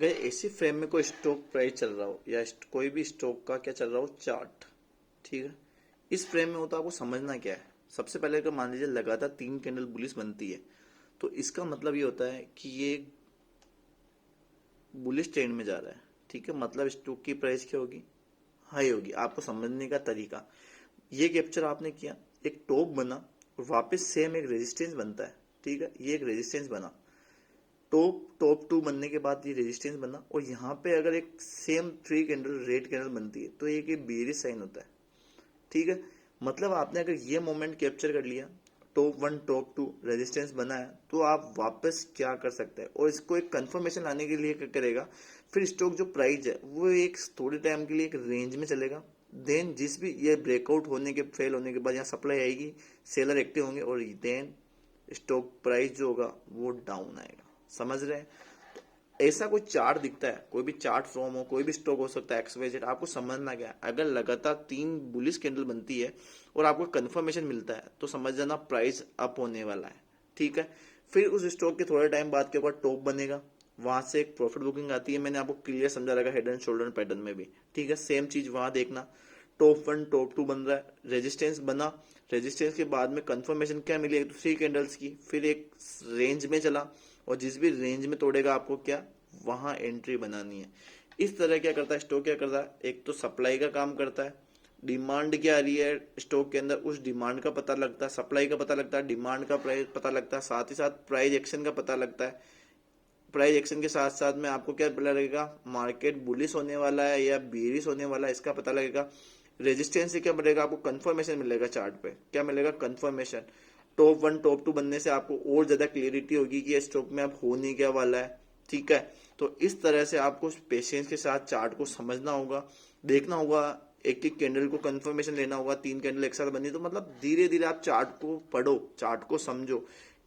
अगर ऐसी फ्रेम में कोई स्टॉक प्राइस चल रहा हो या कोई भी स्टॉक का क्या चल रहा हो चार्ट, ठीक है, इस फ्रेम में हो तो आपको समझना क्या है। सबसे पहले अगर मान लीजिए लगातार 3 कैंडल बुलिश बनती है तो इसका मतलब ये होता है कि ये बुलिश ट्रेंड में जा रहा है, ठीक है। मतलब स्टॉक की प्राइस क्या होगी, हाई होगी। आपको समझने का तरीका, ये कैप्चर आपने किया, एक टॉप बना और वापस सेम एक रेजिस्टेंस बनता है, ठीक है। ये एक रेजिस्टेंस बना, टॉप टू बनने के बाद ये रेजिस्टेंस बना और यहाँ पे अगर एक सेम 3 कैंडल रेड कैंडल बनती है तो एक बेयरिश साइन होता है, ठीक है। मतलब आपने अगर ये मोमेंट कैप्चर कर लिया, top one top two resistance बना है, तो आप वापस क्या कर सकते हैं और इसको एक कंफर्मेशन लाने के लिए क्या करेगा, फिर स्टॉक जो प्राइस है वो एक थोड़े टाइम के लिए एक रेंज में चलेगा। देन जिस भी ये ब्रेकआउट होने के फेल होने के बाद यहाँ सप्लाई आएगी, सेलर एक्टिव होंगे और देन स्टॉक प्राइस जो होगा वो डाउन आएगा। समझ रहे हैं। ऐसा कोई चार्ट दिखता है, कोई भी चार्ट फॉर्म हो, कोई भी स्टॉक हो सकता है एक्सवाइजेड, आपको समझना क्या है, अगर लगातार 3 बुलिश कैंडल बनती है और आपको कंफर्मेशन मिलता है तो समझ जाना प्राइस अप होने वाला है, ठीक है। फिर उस स्टॉक के थोड़े टाइम बाद के ऊपर टॉप बनेगा, वहां से एक प्रॉफिट बुकिंग आती है। मैंने आपको क्लियर समझा रखा हेड एंड शोल्डर पैटर्न में भी, ठीक है। सेम चीज वहां देखना, टॉप वन टॉप टू बन रहा है, रेजिस्टेंस बना, रेजिस्टेंस के बाद में कंफर्मेशन क्या मिली, एक दूसरी कैंडल्स की, फिर एक रेंज में चला और जिस भी रेंज में तोड़ेगा आपको क्या वहां एंट्री बनानी है। इस तरह क्या करता है स्टॉक, क्या करता है, एक तो सप्लाई का काम करता है, डिमांड क्या आ रही है स्टॉक के अंदर उस डिमांड का पता लगता है, सप्लाई का पता लगता है, डिमांड का प्राइस पता लगता है, साथ ही साथ प्राइस एक्शन का पता लगता है। प्राइस एक्शन के साथ साथ में आपको क्या पता लगेगा, मार्केट बुलिश होने वाला है या बेरिश होने वाला है इसका पता लगेगा। रेजिस्टेंस से क्या बढ़ेगा, आपको कंफर्मेशन मिलेगा, चार्ट पे क्या मिलेगा, confirmation. Top one top two बनने से आपको और ज्यादा क्लियरिटी होगी कि स्टॉक में अब होने क्या वाला है, ठीक है। तो इस तरह से आपको पेशेंस के साथ चार्ट को समझना होगा, देखना होगा, एक एक कैंडल को कंफर्मेशन लेना होगा। 3 कैंडल एक साथ बनी तो मतलब धीरे धीरे आप चार्ट को पढ़ो, चार्ट को समझो,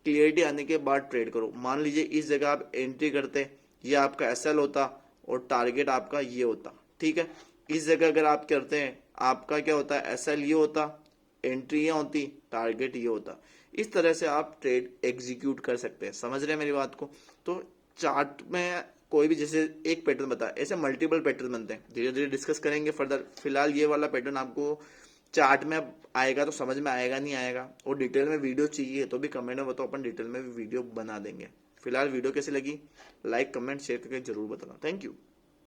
क्लियरिटी आने के बाद ट्रेड करो। मान लीजिए इस जगह आप एंट्री करते, ये आपका एसएल होता और टारगेट आपका ये होता, ठीक है। इस जगह अगर आप करते हैं आपका क्या होता है, एसएल ये होता, एंट्री ये होती, टारगेट ये होता। इस तरह से आप ट्रेड एग्जीक्यूट कर सकते हैं। समझ रहे हैं मेरी बात को। तो चार्ट में कोई भी जैसे एक पैटर्न बता, ऐसे मल्टीपल पैटर्न बनते हैं, धीरे धीरे डिस्कस करेंगे फर्दर। फिलहाल ये वाला पैटर्न आपको चार्ट में आएगा तो समझ में आएगा नहीं आएगा, और डिटेल में वीडियो चाहिए तो भी कमेंट में बताओ, अपन डिटेल में भी वीडियो बना देंगे। फिलहाल वीडियो कैसी लगी, लाइक कमेंट शेयर करके जरूर बताना। Thank you.